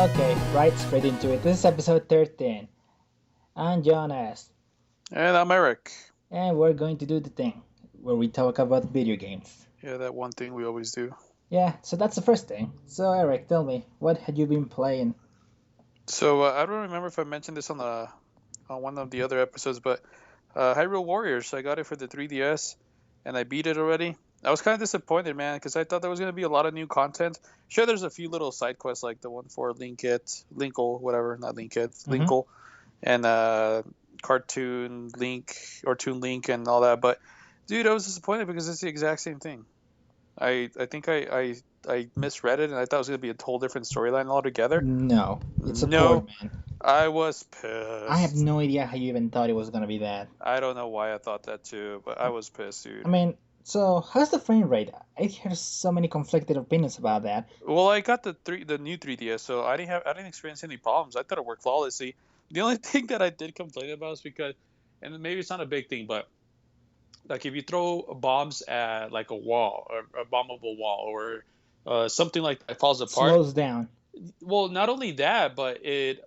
Okay, right straight into it. This is episode 13. I'm Jonas, And I'm Eric. and we're going to do the thing where we talk about video games. Yeah, that one thing we always do. Yeah, so that's the first thing. So, Eric, tell me, what had you been playing? So I don't remember if I mentioned this on one of the other episodes, but Hyrule Warriors. I got it for the 3DS, and I beat it already. I was kind of disappointed, man, because I thought there was gonna be a lot of new content. Sure, there's a few little side quests like the one for Linkle, whatever, not Linkit, Mm-hmm. Linkle, and Cartoon Link or Toon Link and all that. But dude, I was disappointed because it's the exact same thing. I think I misread it and I thought it was gonna be a whole different storyline altogether. No, it's a port, No, man. I was I have pissed. no idea how you even thought it was gonna be that. I don't know why I thought that too, but I was pissed, I dude. mean, so how's the frame rate? I hear so many conflicted opinions about that. Well, I got the new 3DS, so I didn't experience any problems. I thought it worked flawlessly. The only thing that I did complain about is because, and maybe it's not a big thing, but like if you throw bombs at like a wall or a bombable wall or something like that falls apart. Slows down. Well, not only that, but it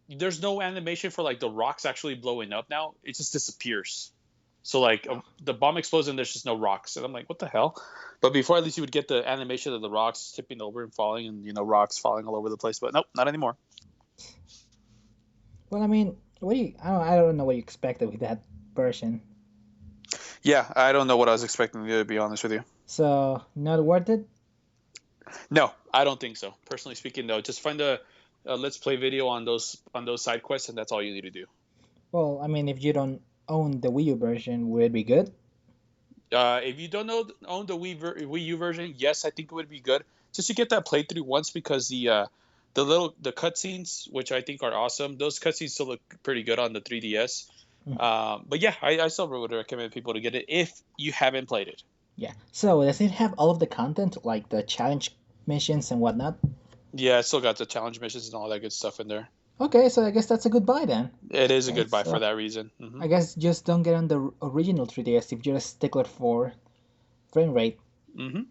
there's no animation for like the rocks actually blowing up now. It just disappears. So like Oh, the bomb explodes and there's just no rocks, and I'm like, what the hell? But before, at least you would get the animation of the rocks tipping over and falling, and rocks falling all over the place. But nope, not anymore. well, I mean, what do you? I don't know what you expected with that version. Yeah, I don't know what I was expecting to be honest with you. So not worth it. No, I don't think so. Personally speaking, no. Just find a let's play video on those side quests, and that's all you need to do. Well, I mean, if you don't own the Wii U version, would it be good? If you don't own the Wii U version, yes, I think it would be good just to get that playthrough once because the cutscenes, which I think are awesome, those cutscenes still look pretty good on the 3DS. Mhm. But yeah, I still would recommend people to get it if you haven't played it. Yeah. So does it have all of the content, like the challenge missions and whatnot? Yeah, I still got the challenge missions and all that good stuff in there. Okay, so I guess that's a good buy then. It is a Right. good buy for So that reason. I guess just don't get on the original 3DS if you're a stickler for frame rate, Hmm.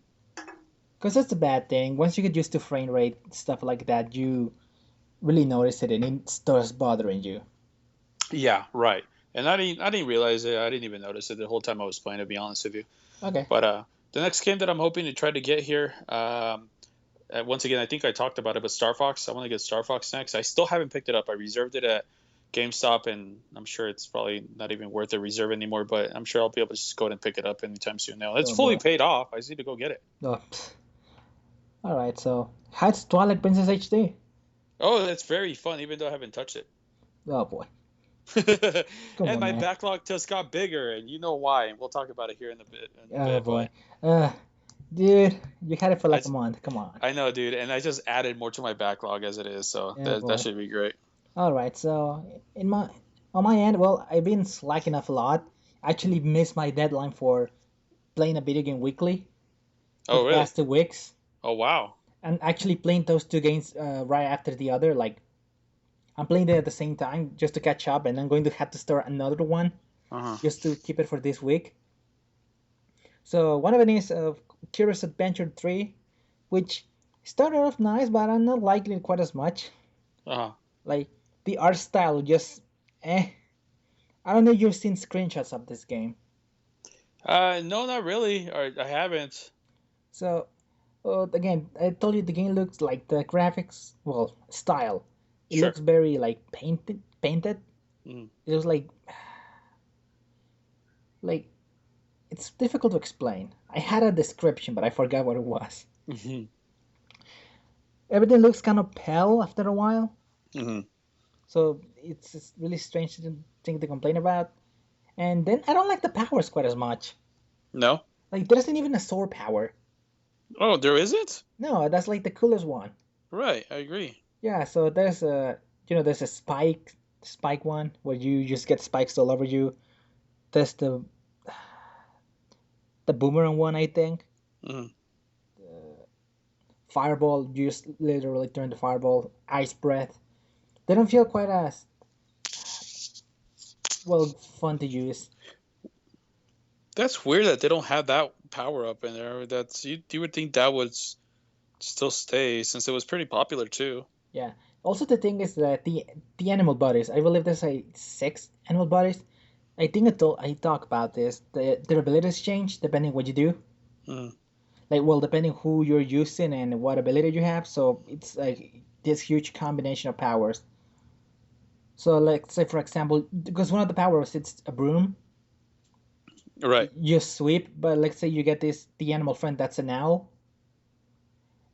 because that's a bad thing. Once you get used to frame rate stuff like that, you really notice it and it starts bothering you. Yeah, right. And I didn't realize it. I didn't even notice it the whole time I was playing. To be honest with you, Okay. but the next game that I'm hoping to try to get here. Once again, I think I talked about it, but Star Fox. I want to get Star Fox next. I still haven't picked it up. I reserved it at GameStop, and I'm sure it's probably not even worth a reserve anymore. But I'm sure I'll be able to just go ahead and pick it up anytime soon. Now it's Oh fully boy. paid off. I just need to go get it. Oh, all right. So how's Twilight Princess HD? Oh, that's very fun, even though I haven't touched it. Oh boy. Come And on, my man. backlog just got bigger, and you know why. And we'll talk about it here in a bit. In a Oh bit, boy. but Uh, dude, you had it for I like a month. Come on. I know, dude, and I just added more to my backlog as it is, so Oh that boy. should be great. All right. So in my on my end, well, I've been slacking off a lot. I actually missed my deadline for playing a video game weekly for Oh, the really? past 2 weeks, Oh, wow. and actually playing those two games right after the other. Like I'm playing them at the same time just to catch up, and I'm going to have to start another one Uh huh. just to keep it for this week. So one of it is Curious Adventure 3, which started off nice, but I'm not liking it quite as much. Uh huh. Like the art style just eh. I don't know if you've seen screenshots of this game. No, not really. Or I haven't. So again, I told you the game looks like the graphics, well, style. It Sure. looks very like painted. Mm. It was like it's difficult to explain. I had a description, but I forgot what it was. Hmm. Everything looks kind of pale after a while, Hmm. so it's really strange thing to complain about. And then I don't like the powers quite as much. No. Like there isn't even a sword power. Oh, there isn't. No, that's like the coolest one. Right. I agree. Yeah, so there's a spike one where you just get spikes all over you. There's the boomerang one, I think. Hmm. Fireball, you just literally turn the fireball. Ice breath. They don't feel quite as well fun to use. That's weird that they don't have that power up in there. That's you would think that would still stay since it was pretty popular too. Yeah. Also, the thing is that the animal bodies. I believe there's like six animal bodies. I think I talk about this. Their abilities change depending what you do. Mm. Like, well, depending who you're using and what ability you have. So it's like this huge combination of powers. So, like, say for example, because one of the powers it's a broom, Right. you sweep. But let's say you get the animal friend that's an owl,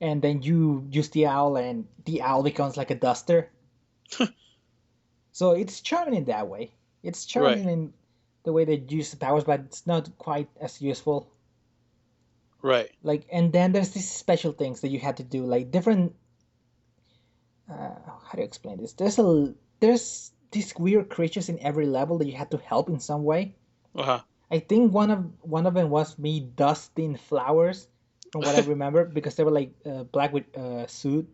and then you use the owl, and the owl becomes like a duster. So it's charming in that way. It's Right. charming in the way they use the powers, but it's not quite as useful. Right. Like, and then there's these special things that you had to do, like different. How do you explain this? There's these weird creatures in every level that you had to help in some way. Uh I think one of them was me dusting flowers, from what I huh. remember, because they were like black with suit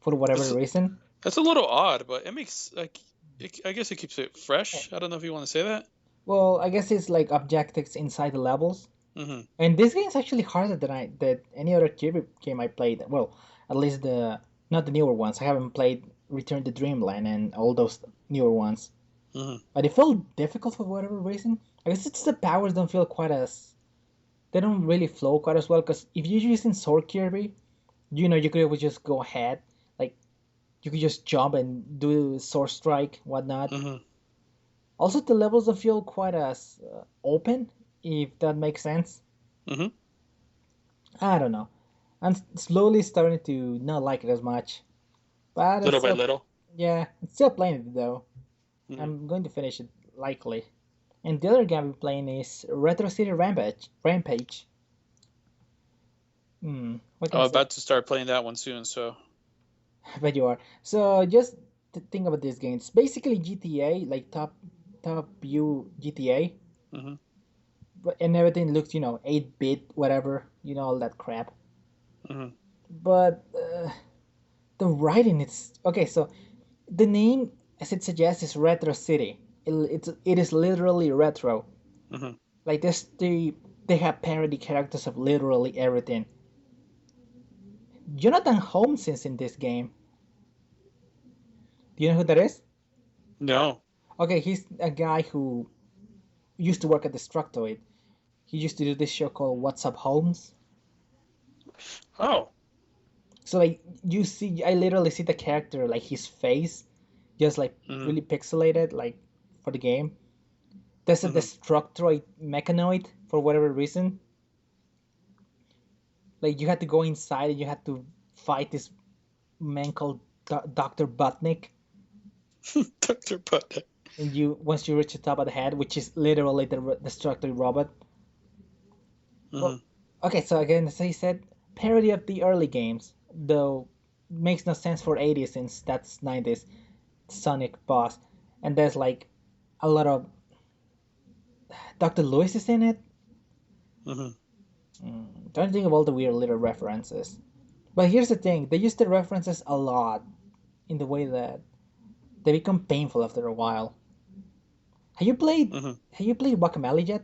for whatever that's reason. that's a little odd, but it makes like I guess it keeps it Eh, fresh. I don't know if you want to say that. Well, I guess it's like objectives inside the levels. Hmm. And this game is actually harder than any other Kirby game I played. Well, at least the not the newer ones. I haven't played Return to Dreamland and all those newer ones. Hmm. But it felt difficult for whatever reason. I guess it's the powers don't feel quite as they don't really flow quite as well. Because if you're using Sword Kirby, you could always just go ahead, like you could just jump and do Sword Strike, whatnot. Hmm. Also, the levels don't feel quite as open, if that makes sense. Hmm. I don't know. I'm slowly starting to not like it as much, but it's Little by still, little. yeah, I'm still playing it though. Hmm. I'm going to finish it likely. And the other game I'm playing is Retro City Rampage. Rampage. What can I'm I say? about to start playing that one soon. So. But you are. So just to think about this game. It's basically GTA, like top view GTA, Hmm. but and everything looks 8-bit, whatever, all that crap. Hmm. But the writing, it's okay. So the name, as it suggests, is Retro City. It is literally retro. Hmm. Like this, they have parody characters of literally everything. Jonathan Holmes is in this game. Do you know who that is? No. Okay, he's a guy who used to work at Destructoid. He used to do this show called What's Up Holmes. Oh. So like I literally see the character, like his face, just like Hmm. really pixelated, like for the game. There's a Hmm. Destructoid mechanoid for whatever reason. Like you had to go inside and you had to fight this man called Doctor Butnick, Doctor Butt. and you once you reach the top of the head, which is literally the Destructoid robot. Hmm. Well, okay, so again, as I said, parody of the early games, though makes no sense for 80s since that's 90s Sonic boss, and there's like a lot of Dr. Lewis is in it. Hmm. Don't think of all the weird little references. But here's the thing: they use the references a lot in the way that they become painful after a while. Have you played? Hmm. Have you played Guacamelee yet?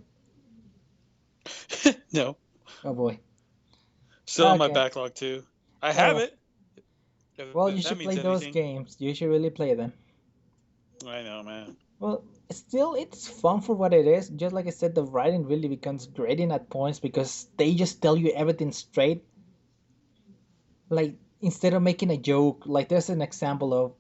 No. Oh boy. Still on my Okay. backlog too. I have Oh it. well, you If that should play means those anything. games. You should really play them. I know, man. Well, still, it's fun for what it is. Just like I said, the writing really becomes grating at points because they just tell you everything straight. Like instead of making a joke, like there's an example of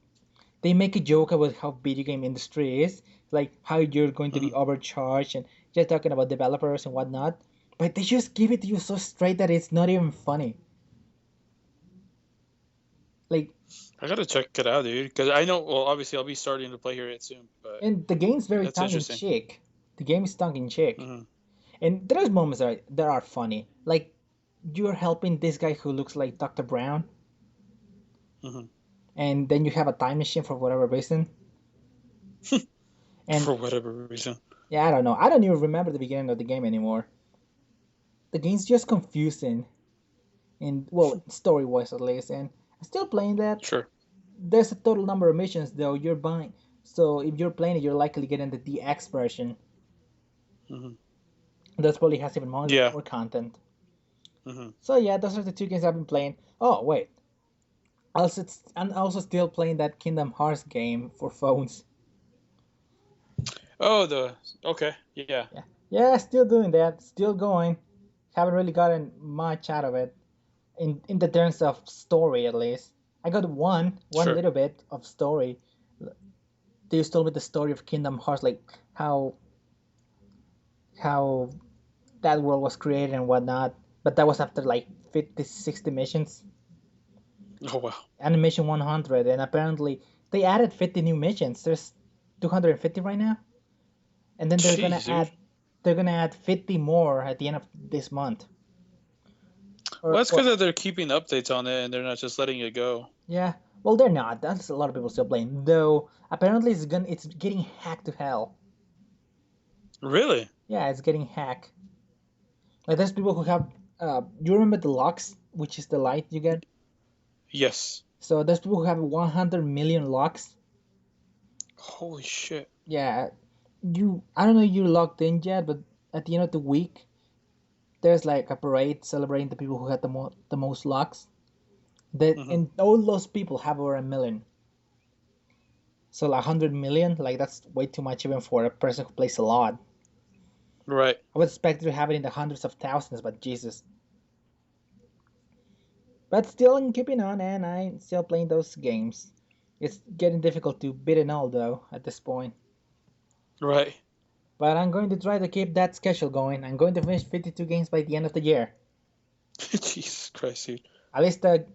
they make a joke about how video game industry is, like how you're going to be Hmm. overcharged, and just talking about developers and whatnot. But they just give it to you so straight that it's not even funny. Like, I gotta check it out, dude. Because I know. Well, obviously, I'll be starting to play here it soon. But and the game's very that's tongue in interesting. cheek. The game is tongue in cheek, Hmm. and there's moments that are funny. Like you're helping this guy who looks like Dr. Brown, Hmm. and then you have a time machine for whatever reason. And For whatever reason. yeah, I don't know. I don't even remember the beginning of the game anymore. The game's just confusing, and well, story wise at least. And I'm still playing that. Sure. There's a total number of missions though you're buying. So if you're playing it, you're likely getting the DX version. Hmm. That probably has even more Yeah. content. Hmm. So yeah, those are the two games I've been playing. Oh wait, I'm also still playing that Kingdom Hearts game for phones. Oh, okay, yeah, Yeah, yeah, still doing that. Still going. Haven't really gotten much out of it in the terms of story, at least. I got one sure. little bit of story. They just told me the story of Kingdom Hearts, like how that world was created and whatnot. But that was after like 50, 60 missions. Oh wow, Animation 100, and apparently they added 50 new missions. There's 250 right now, and then jeez, dude. they're gonna add 50 more at the end of this month. Well, Or that's because they're keeping updates on it and they're not just letting it go. yeah, well they're not. That's a lot of people still playing. Though apparently it's getting hacked to hell. Really? Yeah, it's getting hacked. Like there's people who have you remember the locks, which is the light you get? Yes. So there's people who have 100 million locks. Holy shit. Yeah, you I don't know if you're logged in yet, but at the end of the week there's like a parade celebrating the people who had the most locks. That Hmm. and all those people have over a million. So like 100 million, like that's way too much even for a person who plays a lot. Right. I would expect to have it in the hundreds of thousands, but Jesus. But still, I'm keeping on, and I'm still playing those games. It's getting difficult to beat it all though at this point. Right. But I'm going to try to keep that schedule going. I'm going to finish 52 games by the end of the year. Jesus Christ, dude. At least the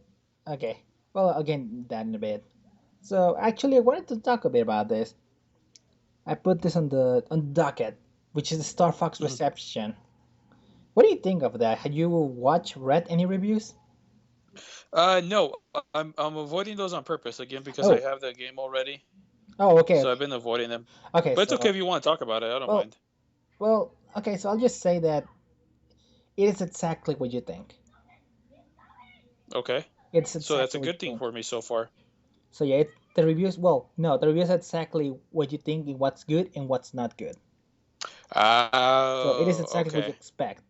okay. Well, again, that in a bit. So actually, I wanted to talk a bit about this. I put this on the docket, which is the Star Fox Hmm. reception. What do you think of that? Had you read any reviews? No, I'm avoiding those on purpose again because I Oh, have that game already. oh, okay, So I've okay, been avoiding them. okay. But it's okay So, if you want to talk about it. I don't well, mind. okay. So I'll just say that it is exactly what you think. Okay. It's So that's exactly a what you good thing think. for me so far. So yeah, the reviews. Well, no, the reviews are exactly what you think and what's good and what's not good. So it is exactly what you Okay. expect.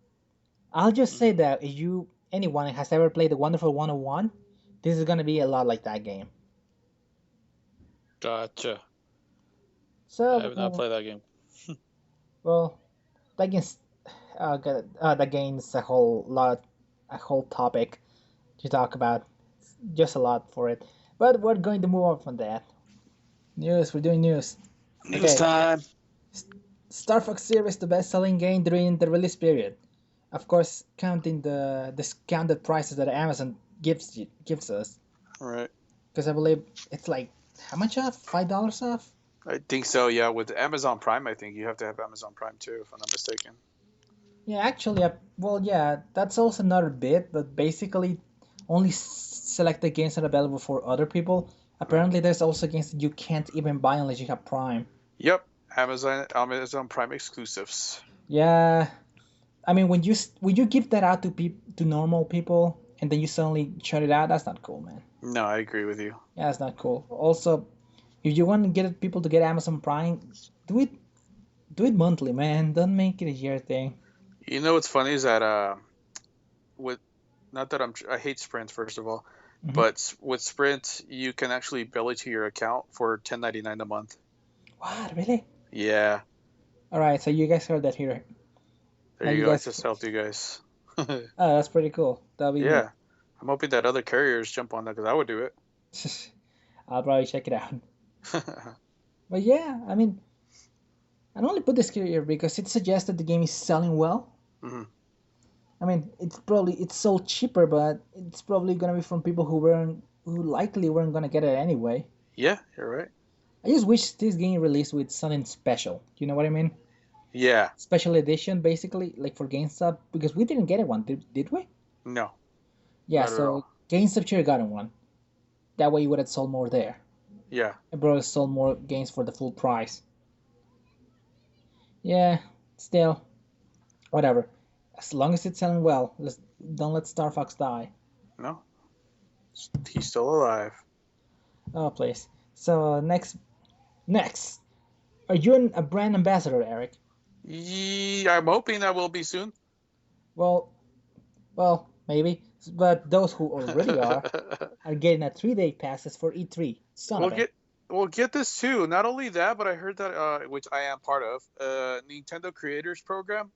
I'll just say Hmm. that if you anyone has ever played the Wonderful 101, this is gonna be a lot like that game. Gotcha. I So have not played that game. well, that game's that game's a whole topic to talk about. It's just a lot for it. But we're going to move on from that. News. We're doing news. News Okay. time. Star Fox Zero is the best-selling game during the release period. Of course, counting the discounted prices that Amazon gives us, Right. because I believe it's like how much off? $5 off? I think so. Yeah. With Amazon Prime, I think you have to have Amazon Prime too, if I'm not mistaken. Yeah, actually, well, yeah, that's also another bit, but basically, only selected games are available for other people. Right. Apparently, there's also games that you can't even buy unless you have Prime. Yep. Amazon Prime exclusives. Yeah, I mean, when you give that out to to normal people and then you suddenly shut it out, that's not cool, man. No, I agree with you. Yeah, that's not cool. Also, if you want to get people to get Amazon Prime, do it do it monthly, man. Don't make it a year thing. You know what's funny is that with not that I hate Sprint first of all, Hmm. but with Sprint you can actually bill it to your account for 10.99 a month. What, really? Yeah. All right, so you guys heard that here. There Now you you go. I guys, just helped you guys. oh, that's pretty cool. That'll be neat. Yeah. I'm hoping that other carriers jump on that because I would do it. I'll probably check it out. But yeah, I mean, I only put this here because it suggests that the game is selling well. Hmm. I mean, it's sold cheaper, but it's probably gonna be from people who likely weren't gonna get it anyway. Yeah, you're right. I just wish this game released with something special. You know what I mean? Yeah. Special edition, basically, like for GameStop, because we didn't get it one, did we? No, Yeah, not at so all. GameStop should have gotten one. That way, you would have sold more there. Yeah. It brought us sold more games for the full price. Yeah, still, whatever. As long as it's selling well, don't let Star Fox die. No, he's still alive. Oh, please. So next, are you a brand ambassador, Eric? I'm hoping that will be soon. Well, well, maybe. But those who already are getting a 3-day passes for E3. Son we'll of a. get we'll get this too. Not only that, but I heard that which I am part of, Nintendo Creators Program.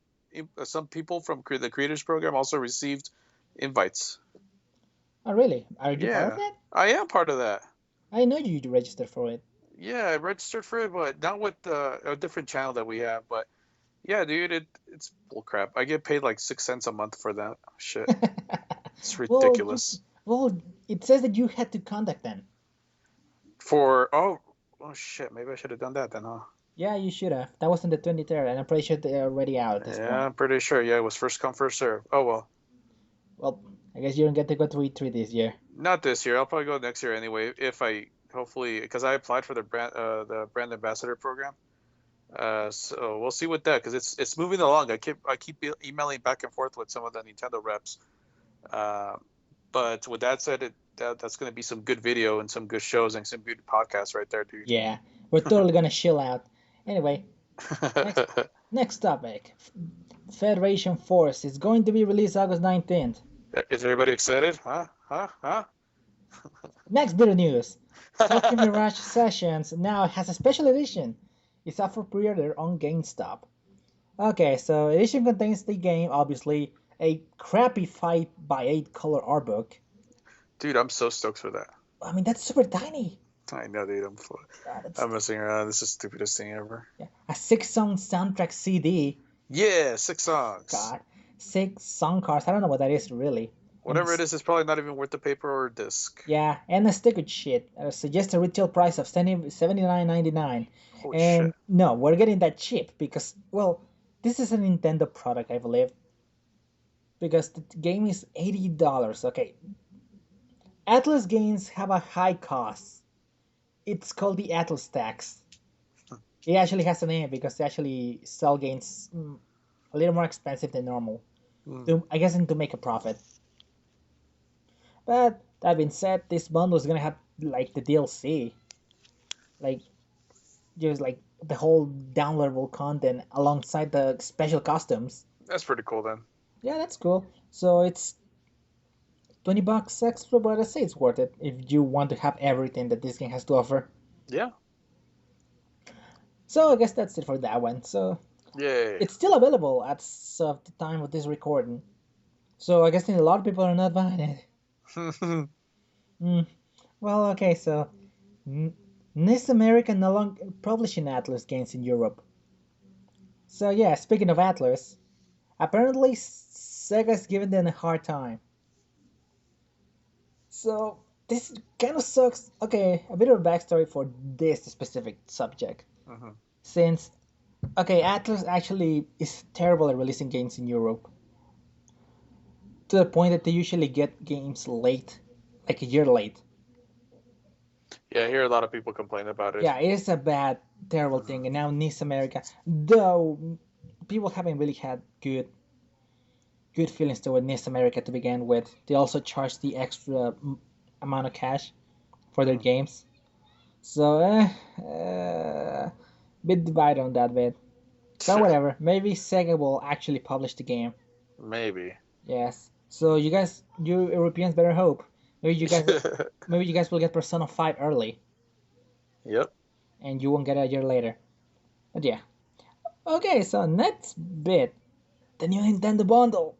Some people from the Creators Program also received invites. Oh, really? Are you part of Yeah, that? I am part of that. I know you registered for it. Yeah, I registered for it, but not with a different channel that we have. But yeah, dude, it's bullcrap. I get paid like 6 cents a month for that shit. It's well, ridiculous. well, it says that you had to contact them. For oh shit, maybe I should have done that then, huh? Yeah, you should have. That was on the 23rd, and I'm pretty sure they're already out at this Yeah, point. I'm pretty sure. Yeah, it was first come first serve. Oh well, Well, I guess you don't get to go to E3 this year. not this year. I'll probably go next year anyway. If I hopefully because I applied for the brand ambassador program. So we'll see with that because it's moving along. I keep emailing back and forth with some of the Nintendo reps. Uh, but with that said, that's going to be some good video and some good shows and some good podcasts right there, dude. Yeah, we're totally gonna chill out. Anyway, next next topic. Federation Force is going to be released August 19th. Is everybody excited? Huh? Huh? Huh? Next bit of news. Tokyo Mirage Sessions now has a special edition. It's up for pre-order on GameStop. Okay, so edition contains the game, obviously, a crappy 5x8 color art book. Dude, I'm so stoked for that. I mean, that's super tiny. I know, dude. That's I'm messing around. This is the stupidest thing ever. yeah. A 6-song soundtrack CD. Yeah, 6 songs. God, 6 song cards. I don't know what that is really. And Whatever it is, it's probably not even worth the paper or disc. yeah, and a sticker sheet. Suggests a retail price of $79.99. Holy And shit. no, we're getting that cheap because, well, this is a Nintendo product, I believe. Because the game is $80. Okay, Atlus games have a high cost. It's called the Atlus tax. It actually has a name because they actually sell games a little more expensive than normal. Mm. To, I guess, to make a profit. But that being said, this bundle is gonna have like the DLC, like just like the whole downloadable content alongside the special costumes. That's pretty cool then. Yeah, that's cool. So it's $20 extra, but I say it's worth it if you want to have everything that this game has to offer. Yeah. So I guess that's it for that one. So Yay. it's still available as of the time of this recording. So I guess a lot of people are not buying it. Mm. Well, okay, so NIS America no longer publishing Atlus games in Europe. So yeah, speaking of Atlus, apparently Sega's giving them a hard time. So this kind of sucks. Okay, a bit of a backstory for this specific subject. Mhm. Since okay, Atlus actually is terrible at releasing games in Europe to the point that they usually get games late, like a year late. Yeah, I hear a lot of people complain about it. Yeah, it is a bad, terrible thing. And now NIS America, though people haven't really had good feelings toward NIS America to begin with. They also charge the extra amount of cash for their Mhm. games. So, bit divided on that bit. But whatever. Maybe Sega will actually publish the game. Maybe. Yes. So you Europeans better hope. Maybe you guys will get Persona 5 early, Yep. and you won't get it a year later. But yeah. Okay, so next bit, the new Nintendo bundle.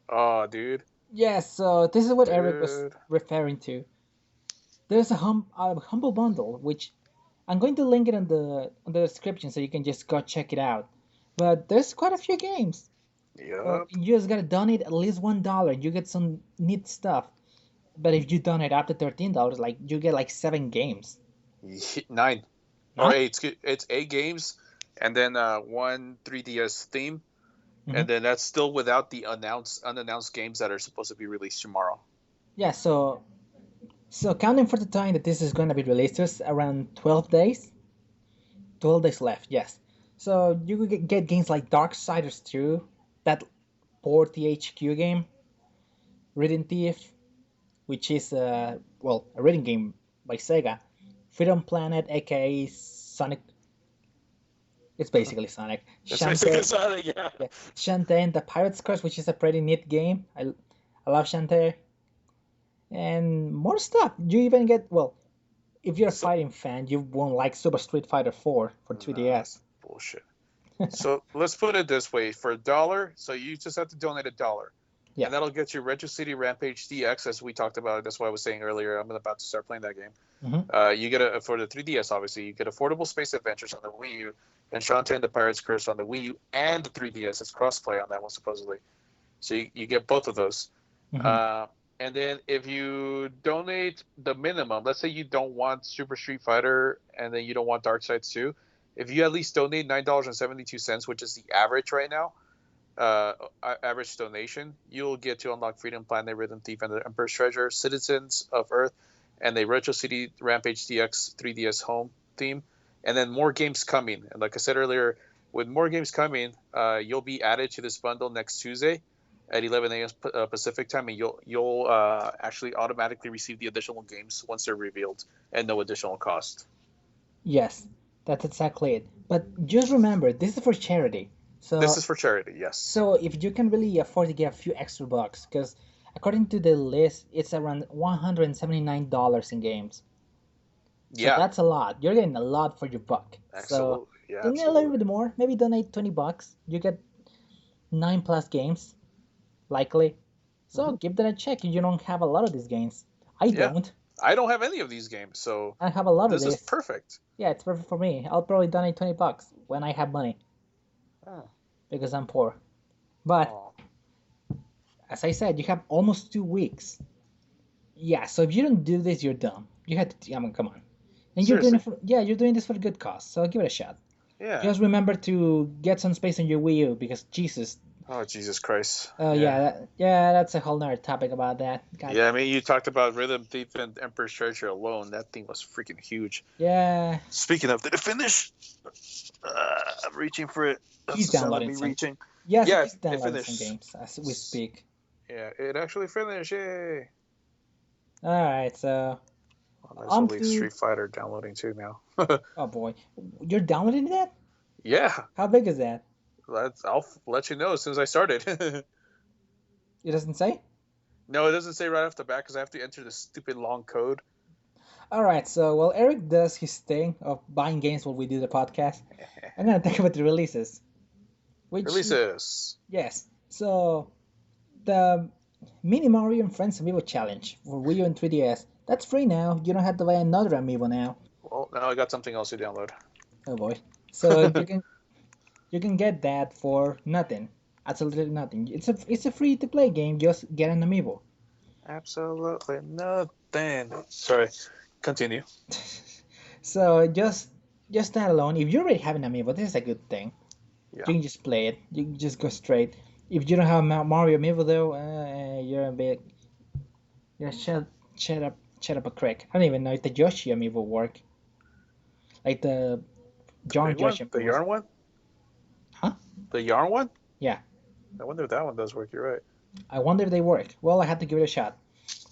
Oh, dude. Yes, so this is what Eric was Dude. referring to. There's a humble bundle which I'm going to link it on the description so you can just go check it out. But there's quite a few games. Well, Yep. you just gotta donate at least $1. You get some neat stuff. But if you donate up to $13, like you get like 7 games. 9 or 9? 8. It's 8 games, and then one 3DS theme, Mm-hmm. and then that's still without the unannounced games that are supposed to be released tomorrow. Yeah. So counting for the time that this is gonna be released, there's around 12 days. 12 days left. Yes. So you could get games like Darksiders 2, that port THQ game, Reading Thief, which is a reading game by Sega, Freedom Planet, aka Sonic. It's basically Sonic. That's basically Shantae, Sonic, yeah. yeah, Shantae and the Pirate's Curse, which is a pretty neat game. I love Shantae. and more stuff. You even get, well, if you're a So fighting fan, you won't like Super Street Fighter 4 for nah, 3DS. that's bullshit. So let's put it this way: for $1, so you just have to donate $1, Yeah. and that'll get you Retro City Rampage DX, as we talked about. That's why I was saying earlier. I'm about to start playing that game. Hmm. You get for the 3DS, obviously, you get Affordable Space Adventures on the Wii U, and Shantae and the Pirate's Curse on the Wii U and the 3DS. It's crossplay on that one supposedly, so you get both of those. Hmm. Uh, and then if you donate the minimum, let's say you don't want Super Street Fighter and then you don't want Dark Sides 2, if you at least donate $9.72, which is the average right now, uh, average donation, you'll get to unlock Freedom Planet, Rhythm Thief, and the Emperor's Treasure, Citizens of Earth, and the Retro City Rampage DX 3DS home theme, and then more games coming. And like I said earlier, with more games coming, you'll be added to this bundle next Tuesday at 11 a.m. Pacific time, and you'll actually automatically receive the additional games once they're revealed, and no additional cost. Yes, that's exactly it. But just remember, this is for charity. This So, is for charity, yes. so if you can really afford to get a few extra bucks, because according to the list, it's around $179 in games. So Yeah, that's a lot. You're getting a lot for your buck. So absolutely. Yeah, donate a little absolutely. bit more. Maybe donate $20. You get 9+ games, likely. So Mm-hmm. give that a check if you don't have a lot of these games. I Yeah, don't. I don't have any of these games, so I have a lot of this is this. perfect. Yeah, it's perfect for me. I'll probably donate $20 when I have money Oh, because I'm poor. But oh. as I said, you have almost 2 weeks. Yeah, so if you don't do this, you're dumb. You had to. I mean, come on. And you're doing it Seriously. for, yeah, you're doing this for a good cause. So give it a shot. Yeah. Just remember to get some space on your Wii U because Jesus. Oh, Jesus Christ. Oh Yeah. yeah, yeah, that's a whole nother topic about that. God. Yeah, I mean, you talked about Rhythm Thief and Emperor's Treasure alone. That thing was freaking huge. Yeah, Speaking of, did it finish? I'm reaching for it. That's he's the sound of downloading me some. reaching. Yes, Yeah, he's it downloading some finished. games as we speak. Yeah, it actually finished. Yay. All right, so Well, there's on only to. Street Fighter downloading too now. Oh boy, you're downloading that? Yeah, How big is that? I'll let you know as soon as I started. It doesn't say. No, it doesn't say right off the bat because I have to enter the stupid long code. All right, so while Eric does his thing of buying games while we do the podcast, I'm gonna talk about the releases. Which, Releases. yes, so the Mini Mario and Friends Amiibo Challenge for Wii U and 3DS. That's free now. You don't have to buy another amiibo now. Well, now I got something else to download. Oh boy. So you can get that for nothing. Absolutely nothing. It's a free to play game. Just get an amiibo. Absolutely nothing. Sorry. Continue. So just that alone, if you already have an amiibo, this is a good thing. Yeah. You can just play it. You can just go straight. If you don't have a Mario amiibo though, you're a bit you're shut up a crick. I don't even know if the Yoshi amiibo work. Like the The big John one? Yoshi The amiibos. yarn one? Huh? The yarn one? Yeah. I wonder if that one does work. You're right. I wonder if they work. Well, I had to give it a shot.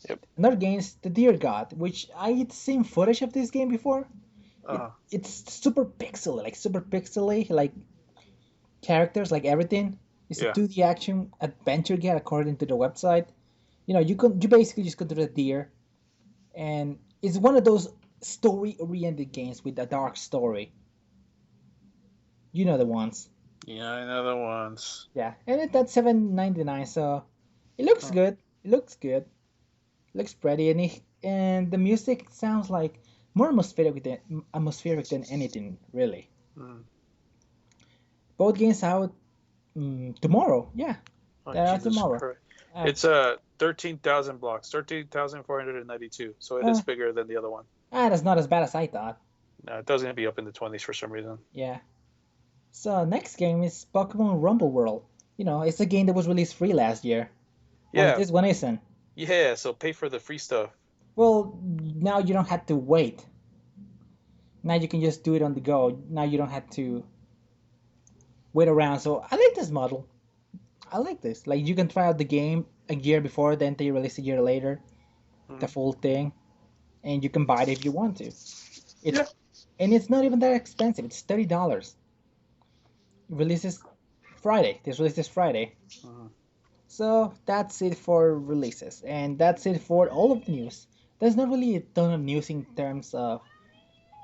Yep. Another game is The Deer God, which I had seen footage of this game before. Uh, It's super pixely, like characters, like everything. It's a yeah. 2D action adventure game according to the website. You basically just control a deer, and it's one of those story-oriented games with a dark story. You know the ones. Yeah, another ones. Yeah, and that's 7.99, so it looks Huh. good. It looks good. Looks pretty, and the music sounds like more atmospheric than anything really. Mm. Both games out tomorrow. Yeah, Oh, they're out Jesus tomorrow. Christ. Uh, It's 13,000 blocks, 13,492. So it uh, is bigger than the other one. that's not as bad as I thought. No, it doesn't be up in the 20s for some reason. Yeah. So next game is Pokemon Rumble World. It's a game that was released free last year. Only Yeah. this one isn't. Yeah, so pay for the free stuff. Well, now you don't have to wait. Now you can just do it on the go. Now you don't have to wait around. So I like this model. I like this. Like you can try out the game a year before, then they release a year later, the Mm. full thing, and you can buy it if you want to. It's Yeah. and it's not even that expensive. It's $30. Releases Friday. This releases Friday. Mhm. So that's it for releases, and that's it for all of the news. There's not really a ton of news in terms of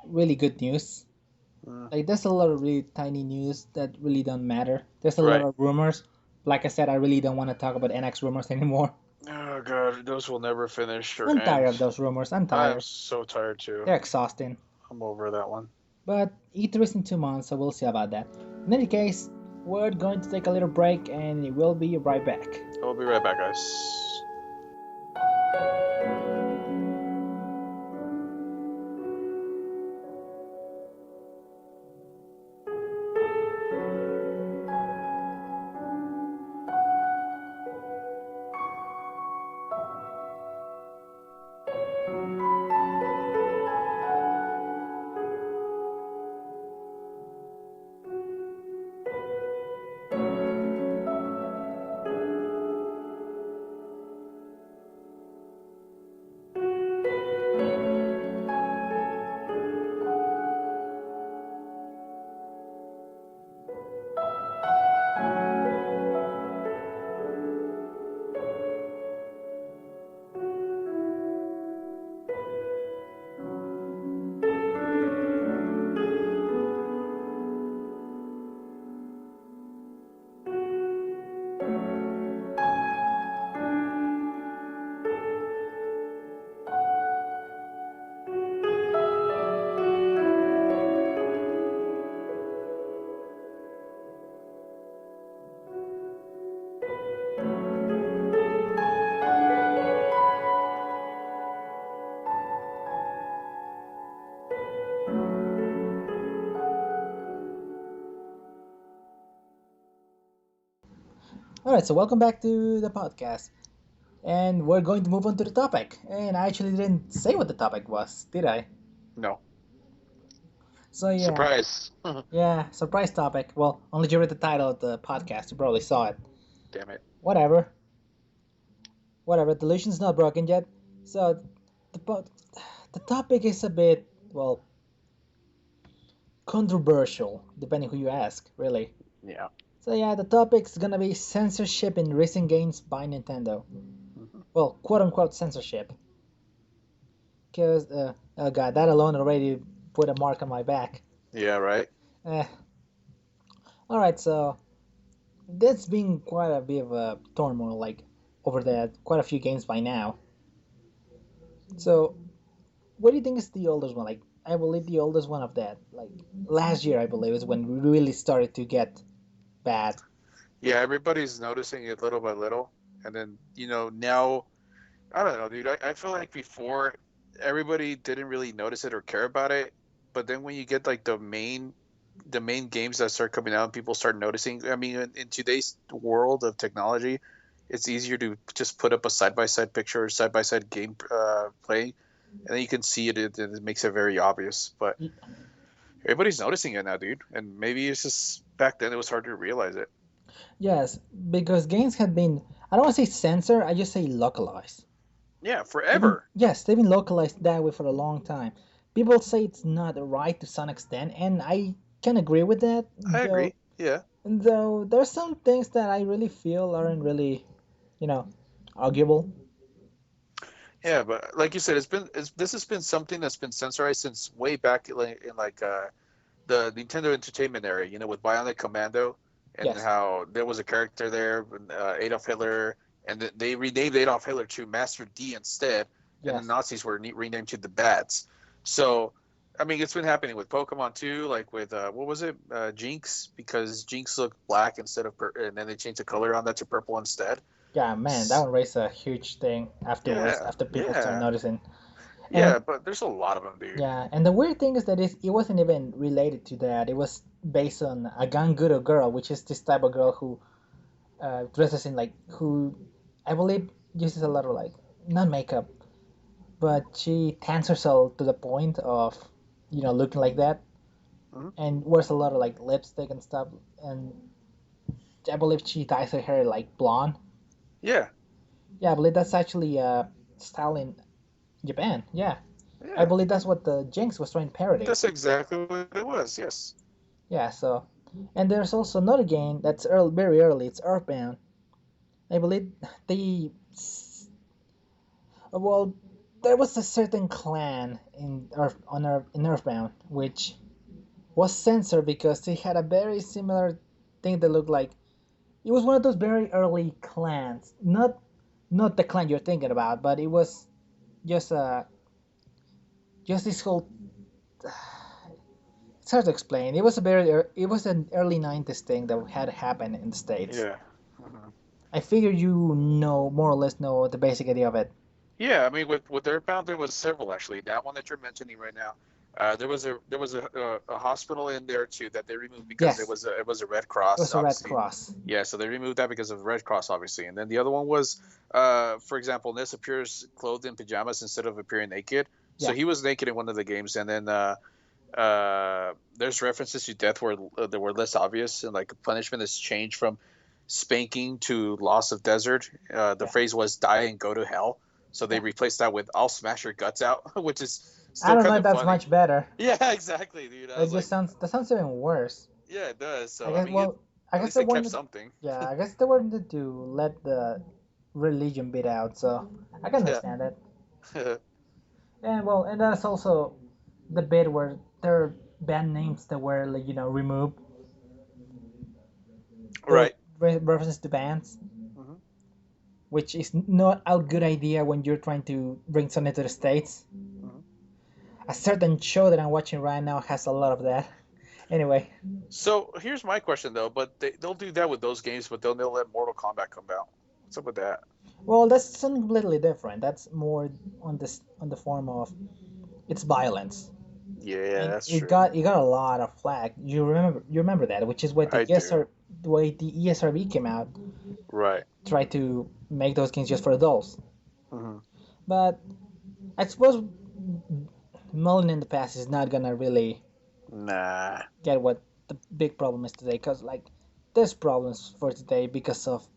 really good news. Mm, Like there's a lot of really tiny news that really don't matter. There's a lot right. of rumors. Like I said, I really don't want to talk about NX rumors anymore. Oh god, those will never finish or I'm tired end. of those rumors. I'm I am tired. so tired too. They're exhausting. I'm over that one. But E3 is in 2 months, so we'll see about that. In any case, we're going to take a little break and we'll be right back. I'll be right back, guys. Alright, so welcome back to the podcast. And we're going to move on to the topic. And I actually didn't say what the topic was, did I? No. So yeah, Surprise. yeah, surprise topic. Well, only you read the title of the podcast, you probably saw it. Damn it. Whatever, whatever. The illusion's not broken yet. So the the topic is a bit well controversial, depending who you ask, really. Yeah. So yeah, the topic's gonna be censorship in recent games by Nintendo. Mhm. Well, quote unquote censorship. Cause oh god, that alone already put a mark on my back. Yeah, right. Eh. All right, so there's been quite a bit of a turmoil like over that, quite a few games by now. So what do you think is the oldest one? Like I believe the oldest one of that, like last year I believe is when we really started to get bad. Yeah, everybody's noticing it little by little. And then, now, I don't know, dude. I feel like before everybody didn't really notice it or care about it. But then when you get like the main games that start coming out, people start noticing. I mean, in today's world of technology, it's easier to just put up a side by side picture or side by side game playing, and then you can see it. It makes it very obvious. But everybody's noticing it now, dude. And maybe it's just back then it was harder to realize it. Yes, because games had been I don't want to say censored, I just say localized. Yeah, Even forever. yes, they've been localized that way for a long time. People say it's not right to some extent, and I can agree with that. I Though, agree. Yeah. though there's some things that I really feel aren't really, you know, arguable. Yeah, but like you said, this has been something that's been censorized since way back in the Nintendo Entertainment era. With Bionic Commando, and Yes, how there was a character there, Adolf Hitler, and they renamed Adolf Hitler to Master D instead, and the yes, Nazis were renamed to the Bats. So, I mean, it's been happening with Pokemon too, like with what was it, Jinx, because Jinx looked black instead of and then they changed the color on that to purple instead. yeah, man, that one raised a huge thing afterwards Yeah, after people started yeah, noticing. And yeah, but there's a lot of them, dude. yeah, and the weird thing is that it wasn't even related to that. It was based on a Ganguro girl, which is this type of girl who dresses in like who I believe uses a lot of like not makeup, but she tans herself to the point of looking like that Mhm. and wears a lot of like lipstick and stuff. And I believe she dyes her hair like blonde. Yeah, Yeah, I believe that's actually style in Japan. Yeah, I yeah, believe that's what the Jinx was trying to parody. that's exactly what it was. Yes. Yeah, so and there's also another game that's early, very early. It's Earthbound, I believe they well, there was a certain clan in in Earthbound which was censored because it had a very similar thing that looked like it was one of those very early clans. Not the clan you're thinking about, but it was just just this whole. It's hard to explain. It was a it was an early '90s thing that had happened in the states. Yeah. Mhm. I figure you know more or less know the basic idea of it. Yeah, I mean, with Earthbound, there was several actually. That one that you're mentioning right now, there was a hospital in there too that they removed because Yes, it was a Red it Cross, was a Red obviously. Cross. Yeah, so they removed that because of Red Cross, obviously. And then the other one was, for example, Ness appears clothed in pajamas instead of appearing naked. So Yeah, he was naked in one of the games, and then there's references to death where that were less obvious, and like punishment is changed from spanking to loss of desert. The yeah. phrase was "die and go to hell," so they Yeah. replaced that with "I'll smash your guts out," which is I still don't know kind if of that's funny. much better. Yeah, exactly, dude. I It was just like, sounds that sounds even worse. yeah, it does. I So I guess. mean, Well, I at guess least they they kept wanted. something. Yeah, I guess they wanted to let the religion bit out, so I can Yeah. understand that. And well, and that's also the bit where there are band names that were like, removed. There were Right. references to bands, Hmm. which is not a good idea when you're trying to bring something to the states. Hmm. A certain show that I'm watching right now has a lot of that. Anyway, So here's my question though, but they'll do that with those games, but they'll let Mortal Kombat come out. What's up with that? well, that's something completely different. That's more on the form of it's violence, Yeah, and that's it true. got a lot of flack. You remember that, which is why I do. the way the ESRB came out, Right. tried to make those games just for adults. Hmm. But I suppose Mullen in the past is not gonna really Nah. get what the big problem is today, because like there's problems for today because of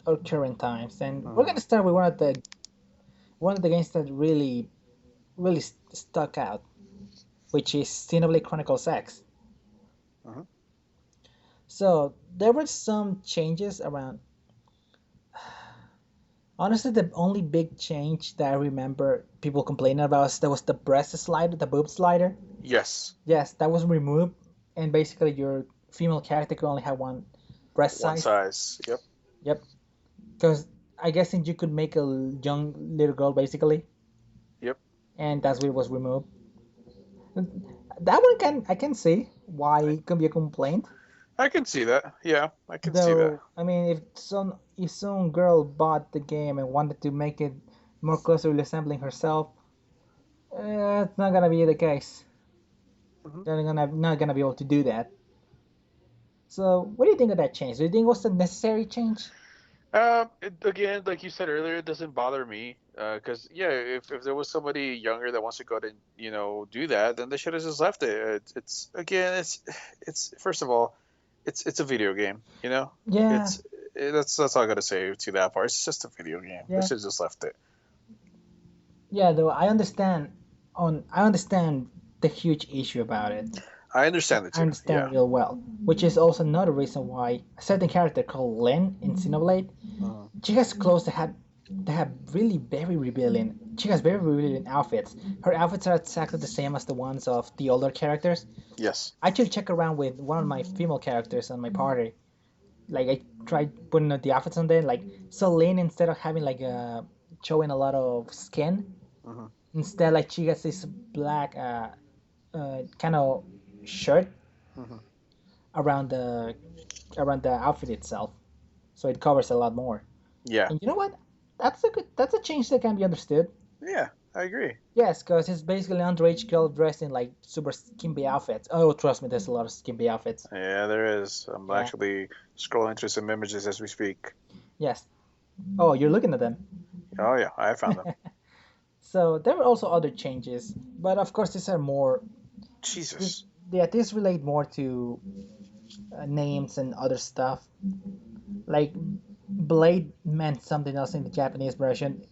our current times, and we're Hmm. gonna start with one of the games that really stuck out, which is Xenoblade Chronicles X. Hmm. So there were some changes around. Honestly, the only big change that I remember people complaining about was there was the breast slider, the boob slider. Yes. Yes, that was removed, and basically your female character could only have one breast One size. size. Yep. Yep, because I guess since you could make a young little girl basically, Yep. and that's why it was removed. That one I can see why I, it can be a complaint. I can see that. Yeah, I can see that. Though, I mean, if some girl bought the game and wanted to make it more closely resembling herself, it's not gonna be the case. Hmm. They're not gonna be able to do that. So, what do you think of that change? Do you think it was a necessary change? Again, like you said earlier, it doesn't bother me. Because yeah, if there was somebody younger that wants to go to do that, then they should have just left it. It's again, it's first of all, it's a video game. Yeah, It's that's all I gotta say to that part. It's just a video game. They yeah, should have just left it. yeah. Though I understand the huge issue about it. I understand it I too. understand Yeah. real well, which is also another reason why a certain character called Len in Xenoblade, Mhm. she has clothes that have really very revealing. She has very revealing outfits. Her outfits are exactly the same as the ones of the older characters. Yes. I actually check around with one of my female characters on my party. Like I tried putting the outfits on there. Like so, Lynn instead of having like showing a lot of skin, Hmm. instead like she gets this black kind of shirt Hmm. around the outfit itself, so it covers a lot more. Yeah. And you know what? That's a change that can be understood. Yeah. I agree. Yes, because it's basically an underage girl dressed in like super skimpy outfits. Oh, trust me, there's a lot of skimpy outfits. Yeah, there is. I'm Yeah. actually scrolling through some images as we speak. Yes. Oh, you're looking at them. Oh yeah, I found them. So there were also other changes, but of course these are more. This, Jesus. yeah, these relate more to names and other stuff. Like Blade meant something else in the Japanese version.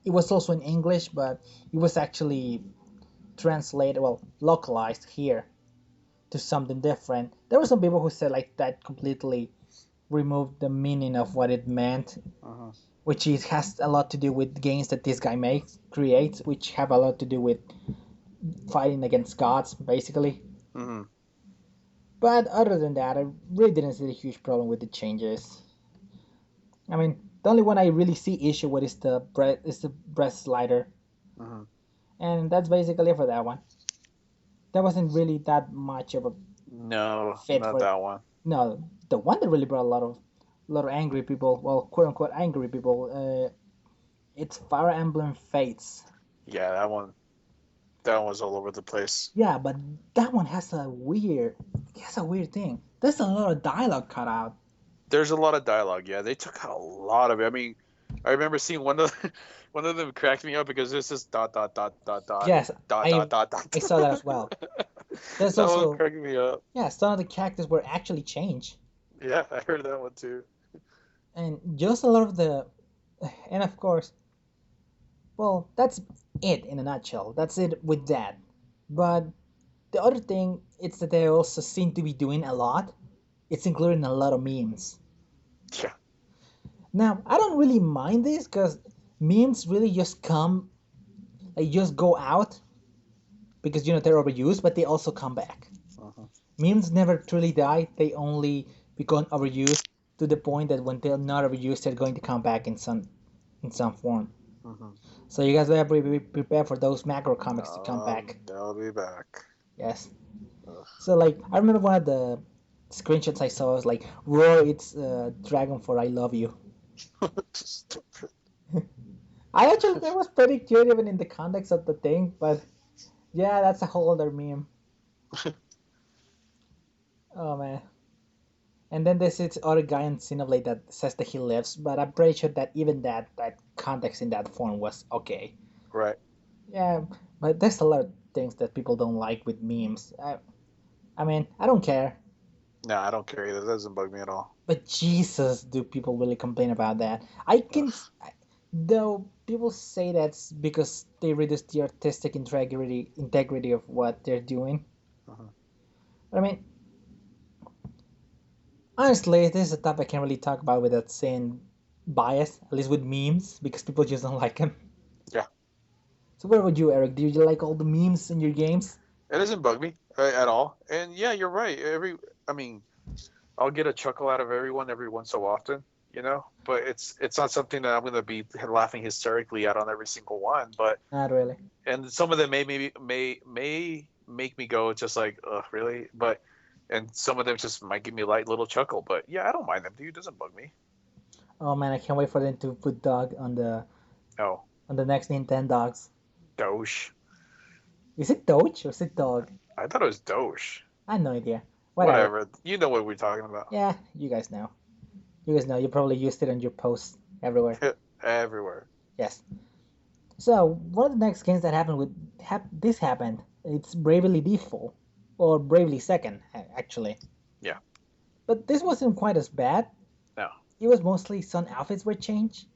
It was also in English, but it was actually translated, well, localized here to something different. There were some people who said like that completely. remove the meaning of what it meant, Uh-huh. which it has a lot to do with games that this guy makes, creates, which have a lot to do with fighting against gods, basically. Hmm. But other than that, I really didn't see a huge problem with the changes. I mean, the only one I really see issue with is the breast slider, Hmm. and that's basically it for that one. There wasn't really that much of a No, fit not for that one. no. The one that really brought a lot of angry people, well, quote unquote angry people, it's Fire Emblem Fates. Yeah, that one was all over the place. Yeah, but that one has a weird thing. There's a lot of dialogue cut out. There's a lot of dialogue. Yeah, they took out a lot of it. I mean, I remember seeing one of one of them cracked me up because this is dot dot dot dot dot Yes, dot I dot dot dot. I saw that as well. There's That one also, cracked me up. yeah, some of the characters were actually changed, Yeah, I heard that one too. and just a lot of the, and of course, well, that's it in a nutshell. That's it with that. But the other thing, it's that they also seem to be doing a lot. It's including a lot of memes. Yeah. Now, I don't really mind this because memes really just come, they just go out because they're overused, but they also come back. Uh-huh. Memes never truly die; they only become overused to the point that when they're not overused, they're going to come back in some form. Uh-huh. So you guys better be prepared for those macro comics to come back. They'll be back. Yes. Ugh. So like I remember one of the screenshots I saw was like, "Roar, it's Dragon for I love you." Stupid. I actually that was pretty cute even in the context of the thing, but yeah, that's a whole other meme. Oh man. And then there's this other guy in Xenoblade that says that he lives, but I'm pretty sure that even that context in that form was okay. Right. Yeah, but there's a lot of things that people don't like with memes. I mean, I don't care, No, I don't care either. That doesn't bug me at all. but Jesus, do people really complain about that? I can, Ugh. though people say that's because they reduce the artistic integrity of what they're doing. Uh-huh. But I mean, honestly, this is a topic I can't really talk about without saying bias, at least with memes, because people just don't like them. Yeah. So what about you, Eric? Do you like all the memes in your games? It doesn't bug me at all. And yeah, you're right. I mean, I'll get a chuckle out of everyone every once so often, but it's not something that I'm going to be laughing hysterically at on every single one. But Not really. and some of them may make me go just like, ugh, really? But and some of them just might give me a light little chuckle. But yeah, I don't mind them, dude. It doesn't bug me. Oh man, I can't wait for them to put dog No, on the next Nintendogs. Doge. Is it Doge or is it dog? I thought it was Doge. I have no idea. Whatever. Whatever. You know what we're talking about. Yeah, you guys know. You guys know. You probably used it on your posts everywhere. Everywhere. Yes. So one of the next games that happened this happened. It's Bravely Default or Bravely Second actually. Yeah. But this wasn't quite as bad. No. It was mostly some outfits were changed,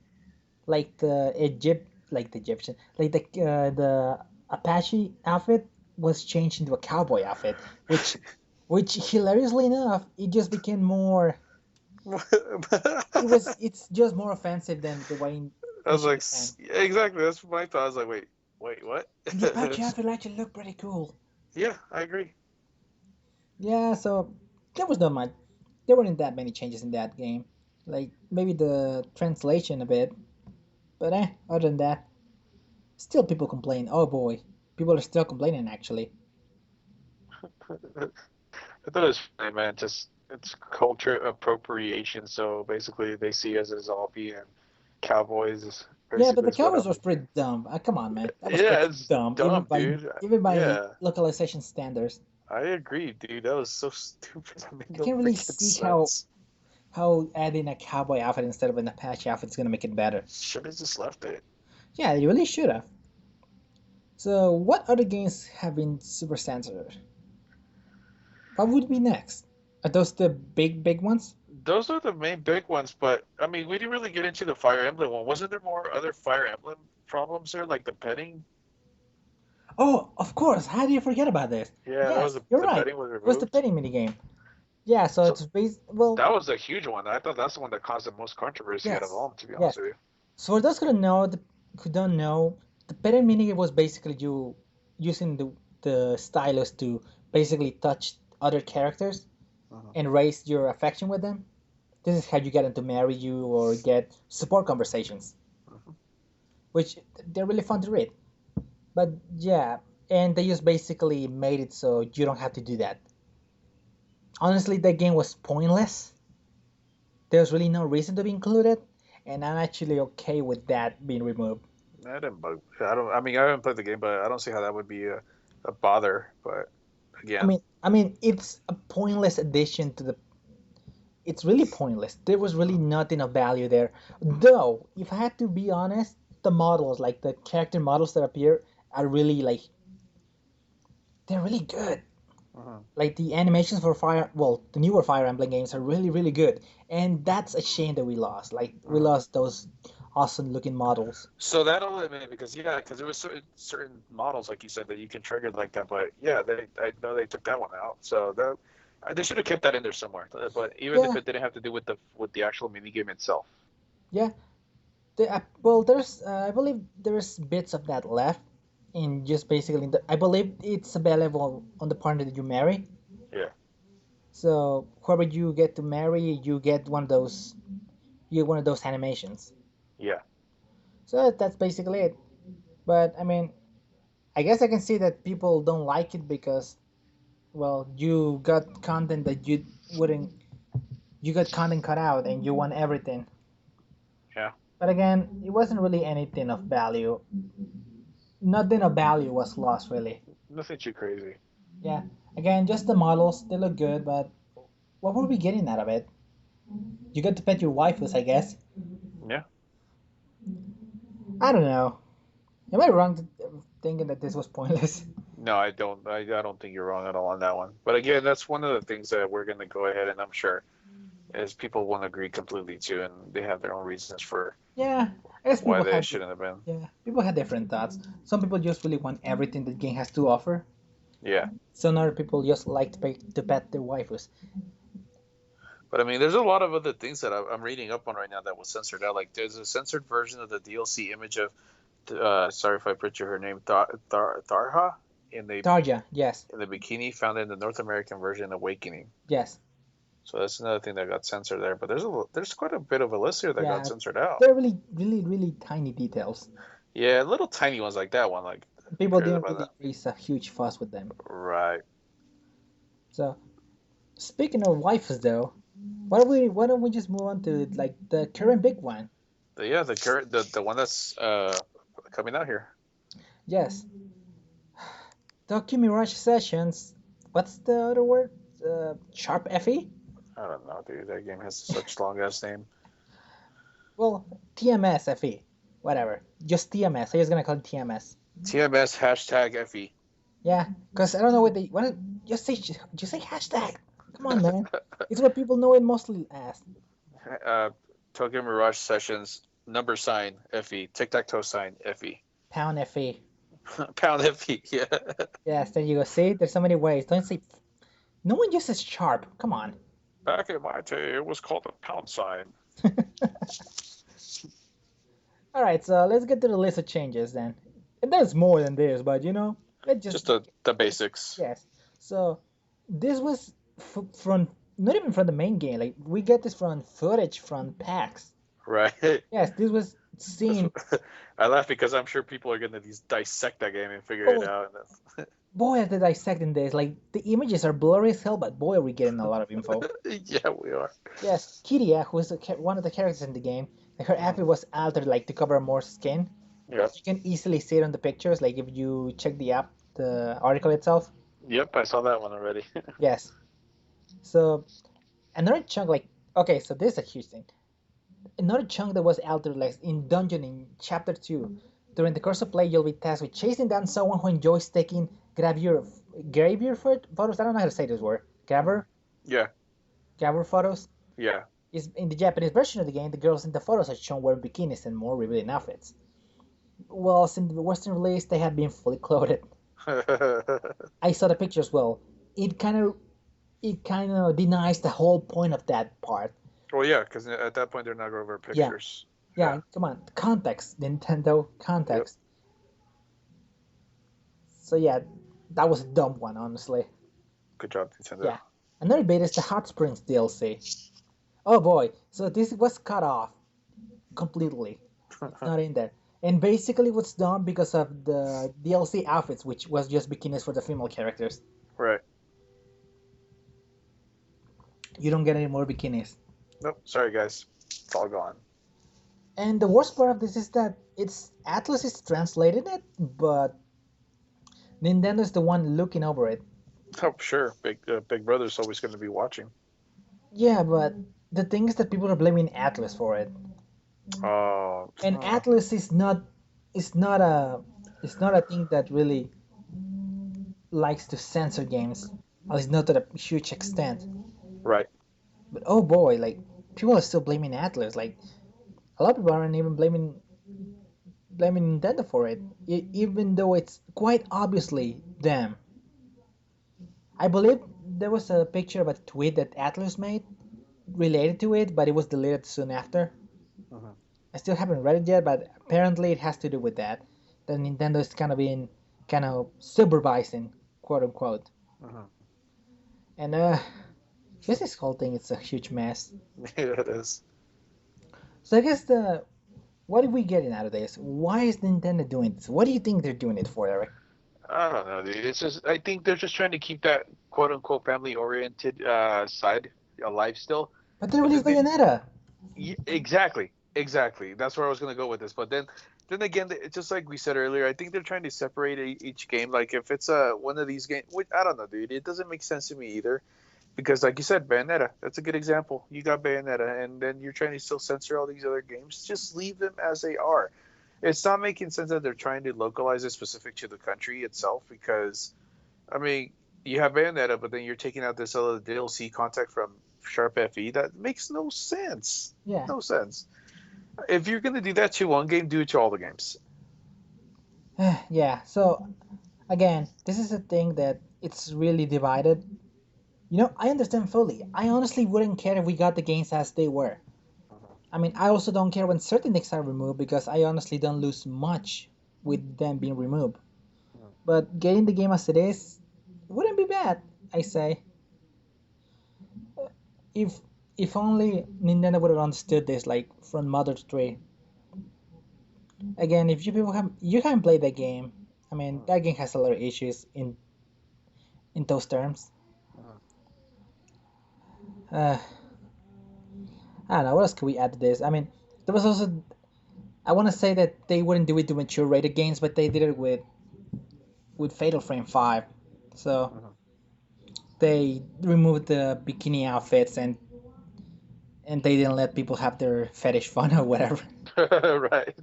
like the Egyptian, like the Apache outfit was changed into a cowboy outfit, which hilariously enough, it just became more. It's just more offensive than the way I it was should like, have been. yeah, exactly. That's my thought. I was like, wait, what? And the Apache outfit actually looked pretty cool. Yeah, I agree. Yeah, so there was not much. There weren't that many changes in that game. Like maybe the translation a bit, but other than that, still people complain. Oh boy, people are still complaining actually. I thought it was funny, man. Just it's culture appropriation. So basically, they see us as all being cowboys. Yeah, but Basically, the is what Cowboys I'm. was pretty dumb. Come on, man, that was Yeah, pretty it's dumb, dumb, dude. even by Yeah, localization standards. I agree, dude. That was so stupid. That made I no can't really freaking see sense. how adding a cowboy outfit instead of an Apache outfit is gonna make it better. Should have just left it. Yeah, you really should have. So, what other games have been super censored? What would be next? Are those the big ones? Those are the main big ones, but I mean, we didn't really get into the Fire Emblem one. Wasn't there more other Fire Emblem problems there, like the petting? Oh, of course. How do you forget about this? Yeah, that was Yes, you're the right. petting was It was the removed. petting minigame. Yeah, so So it's based. Well, that was a huge one. I thought that's the one that caused the most controversy out of yes, all, to be yes. honest with you. So for those who don't know, the parent minigame was basically you using the stylus to basically touch other characters Hmm. and raise your affection with them. This is how you get them to marry you or get support conversations, Hmm. which they're really fun to read. But yeah, and they just basically made it so you don't have to do that. Honestly, that game was pointless. There's really no reason to be included, and I'm actually okay with that being removed. I didn't bug. I don't. I mean, I haven't played the game, but I don't see how that would be a bother. But I again, mean, I mean, it's a pointless addition to the. It's really pointless. There was really nothing of value there. Though, if I had to be honest, the models, like the character models that appear, are really like they're really good. hmm, Like the animations for the newer Fire Emblem games are really, really good, and that's a shame that we lost. Like we hmm. lost those awesome looking models. So that'll admit because yeah, because there was certain models like you said that you can trigger like that. But yeah, they I know they took that one out. So that they should have kept that in there somewhere. But even if Yeah, it didn't have to do with the actual minigame itself. yeah. I believe there's bits of that left, in just basically. I believe it's available on the partner that you marry. Yeah, So whoever you get to marry, you get one of those. You get one of those animations. yeah. So that's basically it. But I mean, I guess I can see that people don't like it because, well, you got content that you wouldn't. You got content cut out, and you want everything. Yeah, But again, it wasn't really anything of value. Nothing of value was lost, really. nothing too crazy. Yeah. Again, just the models. They look good, but what were we getting out of it? You got to pet your waifus, I guess. Yeah. I don't know. Am I wrong thinking that this was pointless? No, I don't. I don't think you're wrong at all on that one. But again, that's one of the things that we're going to go ahead and I'm sure is people won't agree completely to, and they have their own reasons for Yeah, I guess why people they had. shouldn't have been. Yeah, people had different thoughts. Some people just really want everything the game has to offer. Yeah. Some other people just like to pet their waifus. But I mean, there's a lot of other things that I'm reading up on right now that was censored out. Like, there's a censored version of the DLC image of, sorry if I butcher her name, Tharha Tarja, yes, in the bikini found in the North American version, Awakening. yes, So that's another thing that got censored there. But there's quite a bit of a list here that got yeah. censored out. They're really, really, really tiny details. Yeah, little tiny ones like that one. Like, who People cares didn't about really that? raise a huge fuss with them. Right. So, speaking of waifus, though, why don't we just move on to like the current big one? Yeah, the current the one that's coming out here. Yes, Tokyo Mirage Sessions. What's the other word? Sharp FE? I don't know, dude. That game has such long ass name. Well, TMS FE. Whatever. Just TMS. I'm just gonna call it TMS. TMS hashtag FE. Yeah, because I don't know what they. What, just say hashtag. Come on, man. It's what people know it mostly as. uh, Tokyo Mirage Sessions number sign FE. Tic tac toe sign FE. Pound FE. Pound FE. Yeah. Yes, there you go. See, there's so many ways. Don't say. No one uses sharp. Come on. Back in my day, it was called a pound sign. All right, so let's get to the list of changes then. And there's more than this, but let's just Just the basics, yes. So this was from not even from the main game. Like we get this from footage from PAX. right? Yes, this was seen. I laugh because I'm sure people are gonna dissect that game and figure it Oh out. boy, are they dissecting this? Like the images are blurry as hell, but boy, are we getting a lot of info. Yeah, we are. Yes, Kiria, who is one of the characters in the game, her Mhm. outfit was altered like to cover more skin. Yeah. You can easily see it on the pictures. Like if you check the app, the article itself. Yep, I saw that one already. Yes. So another chunk, like okay, so this is a huge thing. Another chunk that was altered, like in Dungeon in Chapter 2. During the course of play, you'll be tasked with chasing down someone who enjoys taking gravure photos. I don't know how to say this word. Mhm. Yeah, Gravure photos. yeah. Is in the Japanese version of the game, the girls in the photos are shown wearing bikinis and more revealing outfits. Whilst in the Western release, they had been fully clothed. I saw the pictures. Well, it kind of it kind of denies the whole point of that part. Well, yeah, because at that point they're not over Yeah, pictures. Yeah. yeah, come on, context, Nintendo Yep. context. So yeah, that was a dumb one, honestly. Good job, Nintendo. Yeah, another bit is the Hot Springs DLC. Oh boy, so this was cut off completely. It's not in there. And basically, what's done because of the DLC outfits, which was just bikinis for the female characters. Right. You don't get any more bikinis. Nope. Sorry, guys. It's all gone. And the worst part of this is that it's Atlus is translating it, but Nintendo's the one looking over it. Oh, sure. Big Brother's always going to be watching. Yeah, but the thing is that people are blaming Atlus for it, Oh. and Atlus is not a it's not a thing that really likes to censor games, at least not to a huge extent. Right. But oh boy, like people are still blaming Atlus. Like a lot of people aren't even blaming Nintendo for it, even though it's quite obviously them. I believe there was a picture of a tweet that Atlus made related to it, but it was deleted soon after. Hmm. I still haven't read it yet, but apparently it has to do with that. That Nintendo is kind of being kind of supervising, quote unquote. Hmm. And just this whole thing is a huge mess. Yeah, it is. So I guess the what are we getting out of this? Why is Nintendo doing this? What do you think they're doing it for, Eric? I don't know, dude. It's just I think they're just trying to keep that quote unquote family oriented side alive still. But they But released the Bayonetta. exactly, exactly. That's where I was gonna go with this. But then again, it's just like we said earlier. I think they're trying to separate each game. Like if it's one of these games, I don't know, dude. It doesn't make sense to me either. Because like you said, Bayonetta, that's a good example. You got Bayonetta, and then you're trying to still censor all these other games. Just leave them as they are. It's not making sense that they're trying to localize it specific to the country itself. Because I mean, you have Bayonetta, but then you're taking out this other DLC content from Sharp FE. That makes no sense. Yeah. No sense. If you're gonna do that to one game, do it to all the games. Yeah. So again, this is a thing that it's really divided. You know, I understand fully. I honestly wouldn't care if we got the games as they were. I mean, I also don't care when certain things are removed because I honestly don't lose much with them being removed. But getting the game as it is wouldn't be bad, I say. If if only Nintendo would have understood this, like from Mother 3. Again, if you haven't played that game, I mean that game has a lot of issues in those terms. Uh, I don't know what else could we add to this. I mean, there was also I want to say that they wouldn't do it to mature rated games, but they did it with Fatal Frame 5. So they removed the bikini outfits and they didn't let people have their fetish fun or whatever. Right.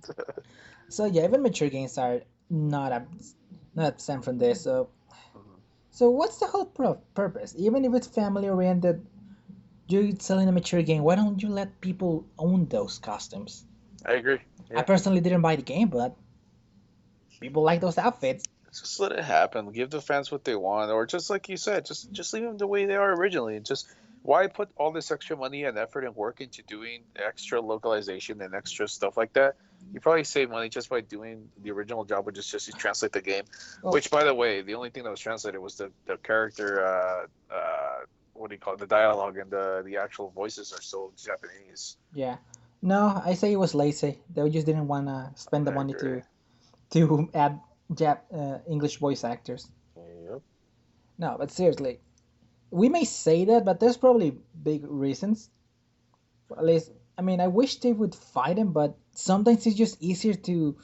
So yeah, even mature games are not a, not absent from this. So what's the whole purpose? Even if it's family oriented, you're selling a mature game. Why don't you let people own those costumes? I agree. I Yeah. personally didn't buy the game, but people like those outfits. Just let it happen. Give the fans what they want, or just like you said, just leave them the way they are originally. Just why put all this extra money and effort and work into doing extra localization and extra stuff like that? You probably save money just by doing the original job, which is just to translate the game. Well, Which, by the way, the only thing that was translated was the character. What do you call it? The dialogue and the actual voices are still Japanese. yeah. No, I say it was lazy. They just didn't want to spend the I money agree. to add English voice actors. Yep. No, but seriously, we may say that, but there's probably big reasons. At least, I mean, I wish they would fight him, but sometimes it's just easier to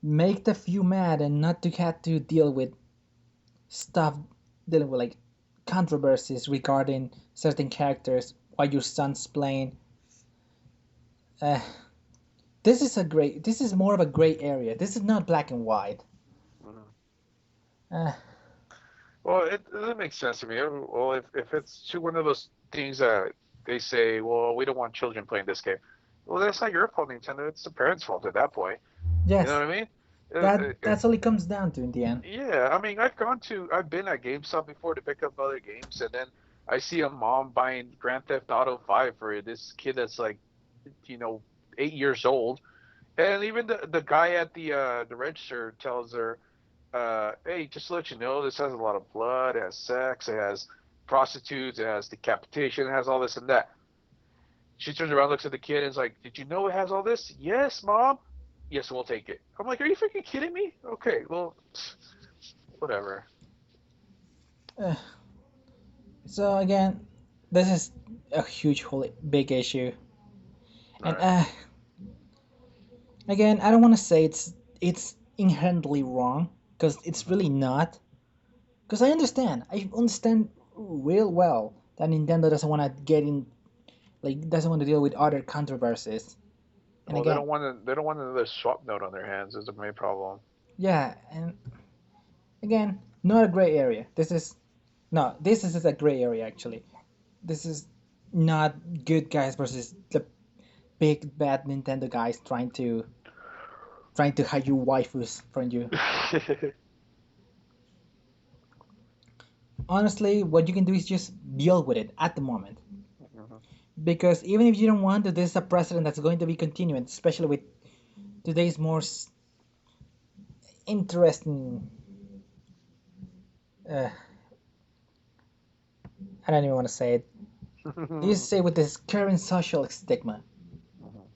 make the few mad and not to have to deal with stuff dealing with like controversies regarding certain characters while your son's playing. Uh, this is more of a gray area. This is not black and white. Mhm. Uh, Well, it makes sense to me. Well, if it's to one of those things that they say, well, we don't want children playing this game. Well, that's not your fault, Nintendo. It's the parents' fault at that point. You know yes, what I mean? Uh, uh, uh, That's all it comes down to in the end. yeah, I mean, I've been at GameStop before to pick up other games, and then I see a mom buying Grand Theft Auto 5 for this kid that's like, you know, 8 years old, and even the guy at the register tells her, hey, just to let you know, this has a lot of blood, it has sex, it has prostitutes, it has decapitation, it has all this and that. She turns around, looks at the kid, and is like, "Did you know it has all this?" "Yes, mom." "Yes, we'll take it." I'm like, "Are you freaking kidding me?" Okay, well, whatever. Uh, so again, this is a huge, whole big issue, All and right. again, I don't want to say it's inherently wrong because it's Mm-hmm. really not. Because I understand real well that Nintendo doesn't want to get in, like, doesn't want to deal with other controversies. And Well, they again, don't want to. They don't want another swap note on their hands. Is the main problem. yeah, and again, not a gray area. This is no, this is a gray area actually. This is not good guys versus the big bad Nintendo guys trying to hide your waifus from you. Honestly, what you can do is just deal with it at the moment. Mhm. Because even if you don't want to, this is a precedent that's going to be continuing, especially with today's more interesting. Uh, I don't even want to say it. You say with this current social stigma, Mhm.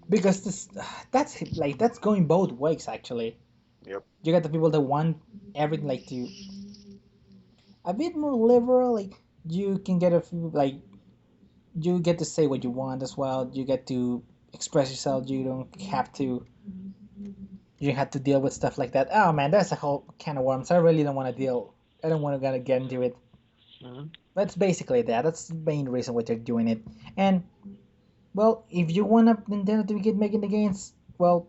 because this that's going both ways actually. Yep. You got the people that want everything like to a bit more liberal, like you can get a few like you get to say what you want as well. You get to express yourself. You don't have to deal with stuff like that. Oh man, that's a whole can of worms. I really don't want to deal. I don't want to gotta get into it. Mhm. That's basically that. That's the main reason why they're doing it. And well, if you want Nintendo to keep making the games, well,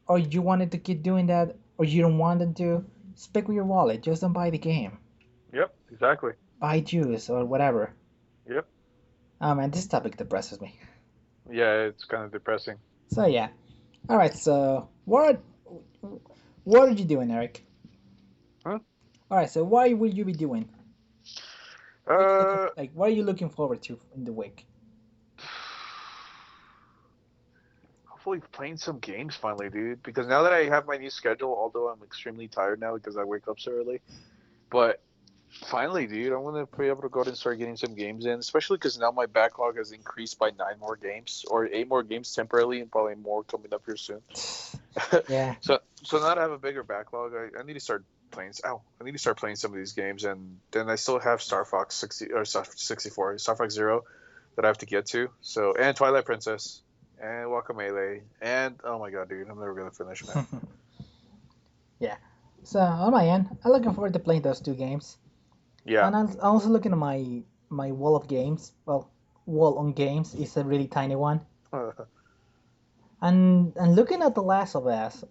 or you wanted to keep doing that, or you don't want them to, stick with your wallet. Just don't buy the game. Yep. Exactly. Buy juice or whatever. Yep. Oh man, this topic depresses me. Yeah, it's kind of depressing. So yeah. All right. So what are you doing, Eric? Huh? All right. So what will you be doing? What are you looking Uh, like? What are you looking forward to in the week? hopefully playing some games finally, dude. Because now that I have my new schedule, although I'm extremely tired now because I wake up so early, but finally, dude, I want to be able to go out and start getting some games in, especially because now my backlog has increased by 9 more games or 8 more games temporarily, and probably more coming up here soon. Yeah. So now that I have a bigger backlog, I need to start playing. Ow, I need to start playing some of these games, and then I still have Star Fox 60 or 64, Star Fox Zero that I have to get to. So and Twilight Princess and Guacamelee and oh my god, dude, I'm never gonna finish, man. Yeah. So on my end, I'm looking forward to playing those two games, Yeah. and I'm also looking at my wall of games. Well, wall on games is a really tiny one, and looking at the Last of Us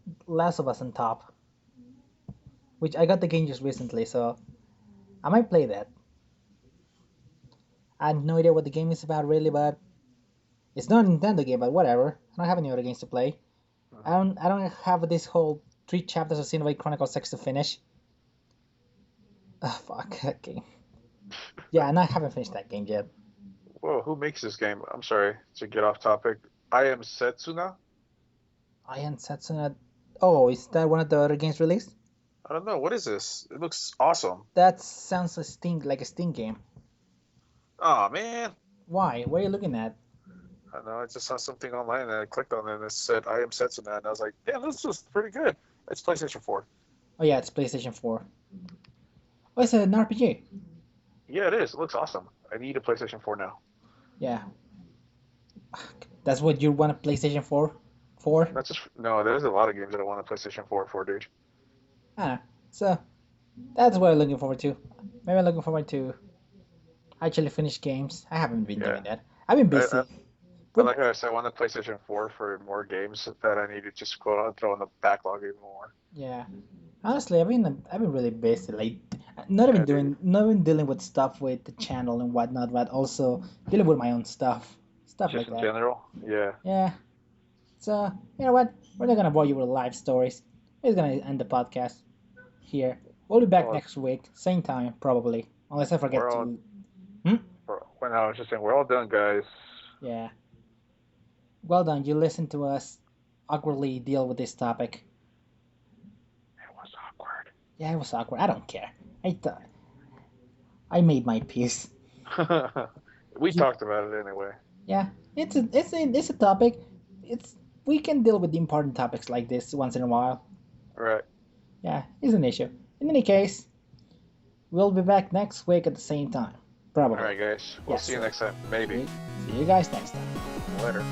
on top, which I got the game just recently, so I might play that. I have no idea what the game is about really, but it's not a Nintendo game, but whatever. I don't have any other games to play. Mhm. I don't have this whole three chapters of Xenoblade Chronicles 6 to finish. Fuck that game. Yeah, and I haven't finished that game yet. Whoa, who makes this game? I'm sorry to get off topic. I am Setsuna. I am Satsuna. Oh, is that one of the other games released? I don't know what is this. It looks awesome. That sounds like a Steam game. Oh man. Why? What are you looking at? I don't know. I just saw something online and I clicked on it and it said I am Setsuna and I was like, damn, this is pretty good. It's PlayStation 4. Oh yeah, it's PlayStation 4. Oh, it's an RPG. Yeah, it is. It looks awesome. I need a PlayStation 4 now. Yeah, that's what you want a PlayStation 4 for? Not just no. There's a lot of games that I want a PlayStation 4 for, dude. I don't know. So that's what I'm looking forward to. Maybe I'm looking forward to actually finish games. I haven't been Yeah. doing that. I've been I, I, busy. but With like I said, I want a PlayStation 4 for more games that I need to just go out and throw in the backlog even more. yeah, honestly, I've been really busy. Like, Yeah, dude. not even dealing with stuff with the channel and whatnot, but also dealing with my own stuff, stuff Just like in that. general. Yeah. Yeah, So, you know what? We're not gonna bore you with live stories. We're just gonna end the podcast here. We'll be back Well, next week, same time, probably. Unless I forget we're all. to. Hmm? When I was just saying, we're all done, guys. Yeah. Well done. You listened to us awkwardly deal with this topic. It was awkward. Yeah, it was awkward. I don't care. I made my peace. We You, talked about it anyway. yeah, it's a topic. It's we can deal with important topics like this once in a while. Right. Yeah, it's an issue. In any case, we'll be back next week at the same time. All Probably. right, guys. We'll Yes, see you sir. next time. Maybe. See you guys next time. Later.